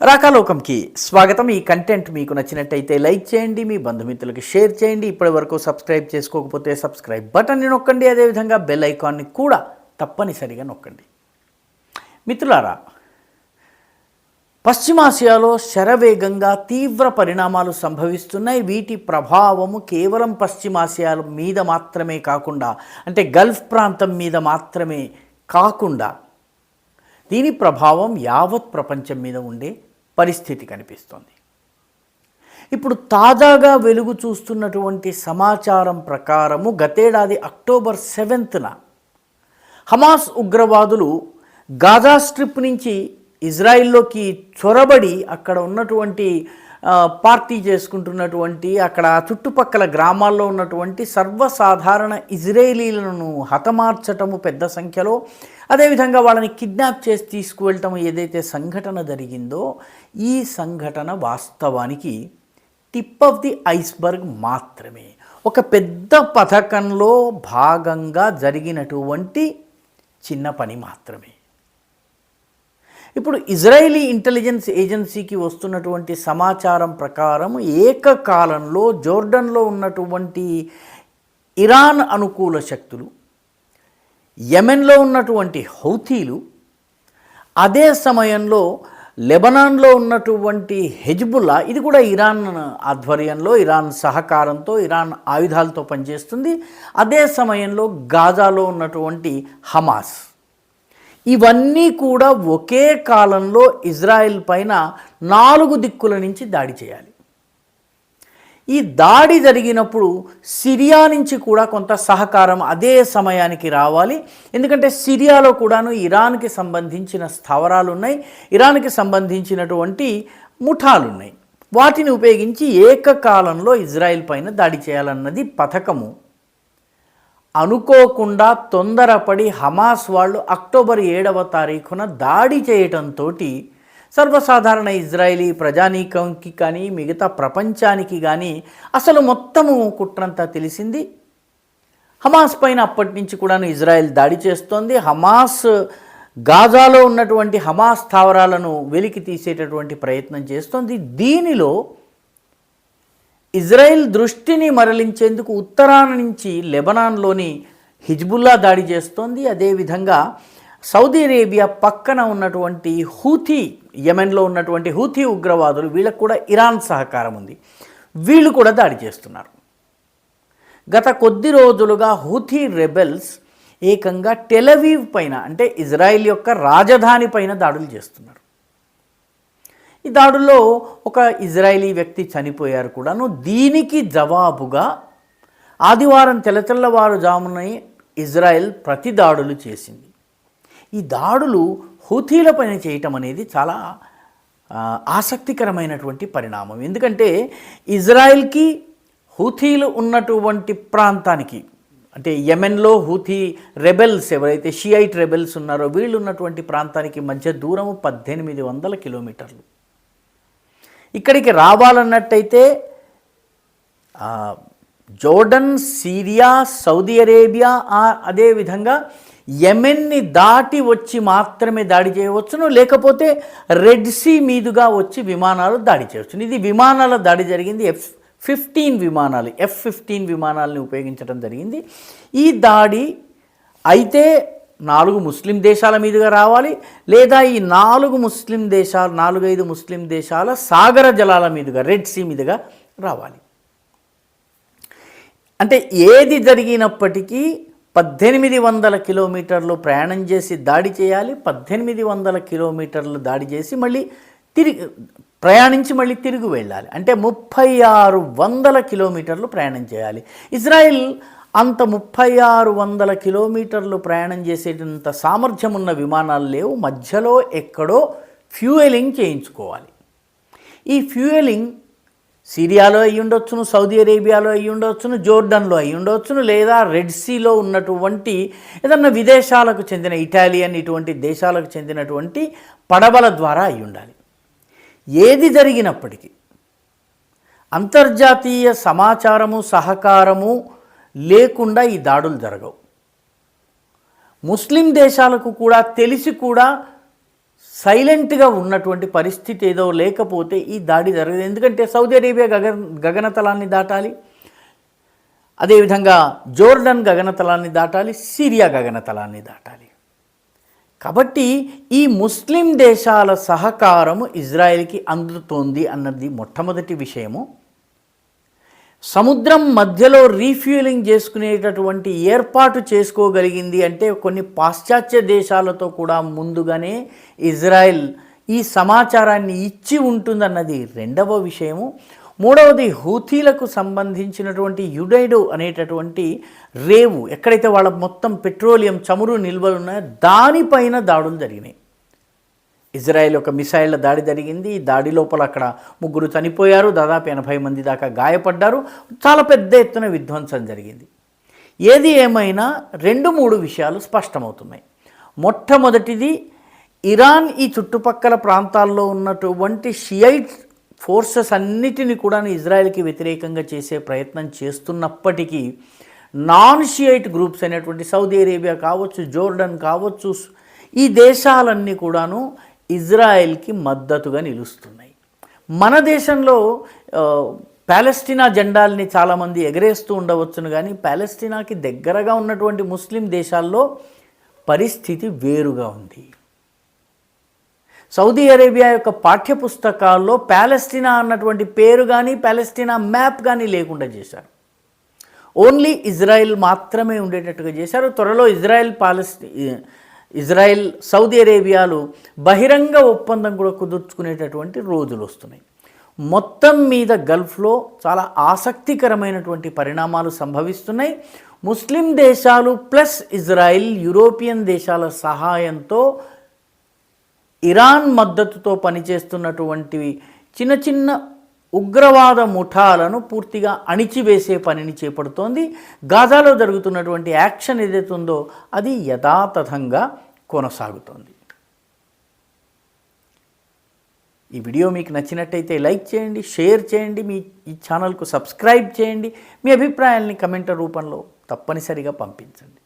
రాకాలోకంకి స్వాగతం. ఈ కంటెంట్ మీకు నచ్చినట్టయితే లైక్ చేయండి, మీ బంధుమిత్రులకి షేర్ చేయండి. ఇప్పటి వరకు సబ్స్క్రైబ్ చేసుకోకపోతే సబ్స్క్రైబ్ బటన్ని నొక్కండి, అదేవిధంగా బెల్ ఐకాన్ని కూడా తప్పనిసరిగా నొక్కండి. మిత్రులారా, పశ్చిమాసియాలో శరవేగంగా తీవ్ర పరిణామాలు సంభవిస్తున్నాయి. వీటి ప్రభావము కేవలం పశ్చిమాసియా మీద మాత్రమే కాకుండా, అంటే గల్ఫ్ ప్రాంతం మీద మాత్రమే కాకుండా, దీని ప్రభావం యావత్ ప్రపంచం మీద ఉండే పరిస్థితి కనిపిస్తోంది. ఇప్పుడు తాజాగా వెలుగు చూస్తున్నటువంటి సమాచారం ప్రకారము గతేడాది అక్టోబర్ 7న హమాస్ ఉగ్రవాదులు గాజా స్ట్రిప్ నుంచి ఇజ్రాయిల్లోకి చొరబడి అక్కడ ఉన్నటువంటి పార్టీ చేసుకుంటున్నటువంటి అక్కడ చుట్టుపక్కల గ్రామాల్లో ఉన్నటువంటి సర్వసాధారణ ఇజ్రాయేలీలను హతమార్చటము పెద్ద సంఖ్యలో, అదేవిధంగా వాళ్ళని కిడ్నాప్ చేసి తీసుకువెళ్ళటం ఏదైతే సంఘటన జరిగిందో, ఈ సంఘటన వాస్తవానికి టిప్ ఆఫ్ ది ఐస్బర్గ్ మాత్రమే. ఒక పెద్ద పథకంలో భాగంగా జరిగినటువంటి చిన్న పని మాత్రమే. ఇప్పుడు ఇజ్రాయేలీ ఇంటెలిజెన్స్ ఏజెన్సీకి వస్తున్నటువంటి సమాచారం ప్రకారం ఏకకాలంలో జోర్డన్లో ఉన్నటువంటి ఇరాన్ అనుకూల శక్తులు, యెమెన్లో ఉన్నటువంటి హౌతీలు, అదే సమయంలో లెబనాన్లో ఉన్నటువంటి హెజ్బుల్లా, ఇది కూడా ఇరాన్ ఆధ్వర్యంలో, ఇరాన్ సహకారంతో, ఇరాన్ ఆయుధాలతో పనిచేస్తుంది. అదే సమయంలో గాజాలో ఉన్నటువంటి హమాస్, ఇవన్నీ కూడా ఒకే కాలంలో ఇజ్రాయెల్ పైన 4 దిక్కుల నుంచి దాడి చేయాలి. ఈ దాడి జరిగినప్పుడు సిరియా నుంచి కూడా కొంత సహకారం అదే సమయానికి రావాలి. ఎందుకంటే సిరియాలో కూడాను ఇరాన్కి సంబంధించిన స్థావరాలు ఉన్నాయి, ఇరాన్కి సంబంధించినటువంటి ముఠాలు ఉన్నాయి. వాటిని ఉపయోగించి ఏకకాలంలో ఇజ్రాయెల్ పైన దాడి చేయాలన్నది పథకము. అనుకోకుండా తొందరపడి హమాస్ వాళ్ళు అక్టోబర్ 7వ తారీఖున దాడి చేయటంతో సర్వసాధారణ ఇజ్రాయేలీ ప్రజానీకంకి కానీ మిగతా ప్రపంచానికి కానీ అసలు మొత్తము కుట్రంతా తెలిసింది. హమాస్ పైన అప్పటి నుంచి కూడా ఇజ్రాయెల్ దాడి చేస్తోంది. హమాస్ గాజాలో ఉన్నటువంటి హమాస్ స్థావరాలను వెలికి తీసేటటువంటి ప్రయత్నం చేస్తోంది. దీనిలో ఇజ్రాయెల్ దృష్టిని మరలించేందుకు ఉత్తరాన నుంచి లెబనాన్లోని హిజ్బుల్లా దాడి చేస్తోంది. అదేవిధంగా సౌదీ అరేబియా పక్కన ఉన్నటువంటి హూథీ, యెమెన్లో ఉన్నటువంటి హూథీ ఉగ్రవాదులు, వీళ్ళకు కూడా ఇరాన్ సహకారం ఉంది, వీళ్ళు కూడా దాడి చేస్తున్నారు. గత కొద్ది రోజులుగా హూథీ రెబెల్స్ ఏకంగా టెలవీవ్ పైన, అంటే ఇజ్రాయెల్ యొక్క రాజధాని పైన దాడులు చేస్తున్నారు. ఈ దాడుల్లో ఒక ఇజ్రాయేలీ వ్యక్తి చనిపోయారు కూడాను. దీనికి జవాబుగా ఆదివారం తెల్లవారుజామున ఇజ్రాయెల్ ప్రతి దాడులు చేసింది. ఈ దాడులు హూథీలపైన చేయటం అనేది చాలా ఆసక్తికరమైనటువంటి పరిణామం. ఎందుకంటే ఇజ్రాయెల్కి హూథీలు ఉన్నటువంటి ప్రాంతానికి, అంటే యెమెన్లో హూథీ రెబెల్స్ ఎవరైతే షియైట్ రెబెల్స్ ఉన్నారో వీళ్ళు ఉన్నటువంటి ప్రాంతానికి మధ్య దూరము 1800 కిలోమీటర్లు. ఇక్కడికి రావాలన్నట్టయితే జోర్డన్, సిరియా, సౌదీ అరేబియా, అదేవిధంగా యెమెన్ని దాటి వచ్చి మాత్రమే దాడి చేయవచ్చును, లేకపోతే రెడ్ సీ మీదుగా వచ్చి విమానాలు దాడి చేయవచ్చును. ఇది విమానాల దాడి జరిగింది. F-15 విమానాలు, F-15 విమానాలని ఉపయోగించడం జరిగింది. ఈ దాడి అయితే 4 ముస్లిం దేశాల మీదుగా రావాలి, లేదా ఈ 4-5 ముస్లిం దేశాల సాగర జలాల మీదుగా, రెడ్ సీ మీదుగా రావాలి. అంటే ఏది జరిగినప్పటికీ 1800 కిలోమీటర్లు ప్రయాణం చేసి దాడి చేయాలి. 1800 కిలోమీటర్లు దాడి చేసి మళ్ళీ ప్రయాణించి మళ్ళీ తిరిగి వెళ్ళాలి. అంటే 3600 కిలోమీటర్లు ప్రయాణం చేయాలి. ఇజ్రాయెల్ అంత 3600 కిలోమీటర్లు ప్రయాణం చేసేటంత సామర్థ్యం ఉన్న విమానాలు లేవు. మధ్యలో ఎక్కడో ఫ్యూయలింగ్ చేయించుకోవాలి. ఈ ఫ్యూయలింగ్ సిరియాలో అయ్యి ఉండొచ్చును, సౌదీ అరేబియాలో అయ్యి ఉండొచ్చును, జోర్డన్లో అయ్యి ఉండొచ్చును, లేదా రెడ్ సీలో ఉన్నటువంటి ఏదన్నా విదేశాలకు చెందిన ఇటాలియన్ ఇటువంటి దేశాలకు చెందినటువంటి పడవల ద్వారా అయి ఉండాలి. ఏది జరిగినప్పటికీ అంతర్జాతీయ సమాచారము, సహకారము లేకుండా ఈ దాడులు జరగవు. ముస్లిం దేశాలకు కూడా తెలిసి కూడా సైలెంట్గా ఉన్నటువంటి పరిస్థితి ఏదో లేకపోతే ఈ దాడి జరగదు. ఎందుకంటే సౌదీ అరేబియా గగనతలాన్ని దాటాలి, అదేవిధంగా జోర్డన్ గగనతలాన్ని దాటాలి, సిరియా గగనతలాన్ని దాటాలి. కాబట్టి ఈ ముస్లిం దేశాల సహకారము ఇజ్రాయెల్కి అందుతోంది అన్నది మొట్టమొదటి విషయము. సముద్రం మధ్యలో రీఫ్యూలింగ్ చేసుకునేటటువంటి ఏర్పాటు చేసుకోగలిగింది అంటే కొన్ని పాశ్చాత్య దేశాలతో కూడా ముందుగానే ఇజ్రాయెల్ ఈ సమాచారాన్ని ఇచ్చి ఉంటుందన్నది రెండవ విషయము. మూడవది, హూథీలకు సంబంధించినటువంటి యుడైడో అనేటటువంటి రేవు, ఎక్కడైతే వాళ్ళ మొత్తం పెట్రోలియం చమురు నిల్వలు ఉన్నాయో దానిపైన దాడులు జరిగినాయి. ఇజ్రాయెల్ ఒక మిసైళ్ల దాడి జరిగింది. ఈ దాడి లోపల అక్కడ 3 చనిపోయారు, దాదాపు 80 మంది దాకా గాయపడ్డారు, చాలా పెద్ద ఎత్తున విధ్వంసం జరిగింది. ఏది ఏమైనా 2-3 విషయాలు స్పష్టమవుతున్నాయి. మొట్టమొదటిది, ఇరాన్ ఈ చుట్టుపక్కల ప్రాంతాల్లో ఉన్నటువంటి షియైట్ ఫోర్సెస్ అన్నిటిని కూడా ఇజ్రాయెల్కి వ్యతిరేకంగా చేసే ప్రయత్నం చేస్తున్నప్పటికీ నాన్ షియైట్ గ్రూప్స్ అయినటువంటి సౌదీ అరేబియా కావచ్చు, జోర్డన్ కావచ్చు, ఈ దేశాలన్నీ కూడాను ఇజ్రాయెల్కి మద్దతుగా నిలుస్తున్నాయి. మన దేశంలో పాలెస్టీనా జెండాల్ని చాలామంది ఎగరేస్తూ ఉండవచ్చును, కానీ పాలెస్టీనాకి దగ్గరగా ఉన్నటువంటి ముస్లిం దేశాల్లో పరిస్థితి వేరుగా ఉంది. సౌదీ అరేబియా యొక్క పాఠ్యపుస్తకాల్లో పాలెస్టీనా అన్నటువంటి పేరు కానీ పాలెస్టీనా మ్యాప్ కానీ లేకుండా చేశారు. ఓన్లీ ఇజ్రాయెల్ మాత్రమే ఉండేటట్టుగా చేశారు. త్వరలో ఇజ్రాయెల్ సౌదీ అరేబియాలు బహిరంగ ఒప్పందం కూడా కుదుర్చుకునేటటువంటి రోజులు వస్తున్నాయి. మొత్తం మీద గల్ఫ్లో చాలా ఆసక్తికరమైనటువంటి పరిణామాలు సంభవిస్తున్నాయి. ముస్లిం దేశాలు ప్లస్ ఇజ్రాయెల్, యూరోపియన్ దేశాల సహాయంతో ఇరాన్ మద్దతుతో పనిచేస్తున్నటువంటి చిన్న చిన్న ఉగ్రవాద ముఠాలను పూర్తిగా అణిచివేసే పనిని చేపడుతోంది. గాజాలో జరుగుతున్నటువంటి యాక్షన్ ఏదైతే ఉందో అది యథాతథంగా కొనసాగుతోంది. ఈ వీడియో మీకు నచ్చినట్టయితే లైక్ చేయండి, షేర్ చేయండి, ఈ ఛానల్కు సబ్స్క్రైబ్ చేయండి, మీ అభిప్రాయాల్ని కమెంట్ రూపంలో తప్పనిసరిగా పంపించండి.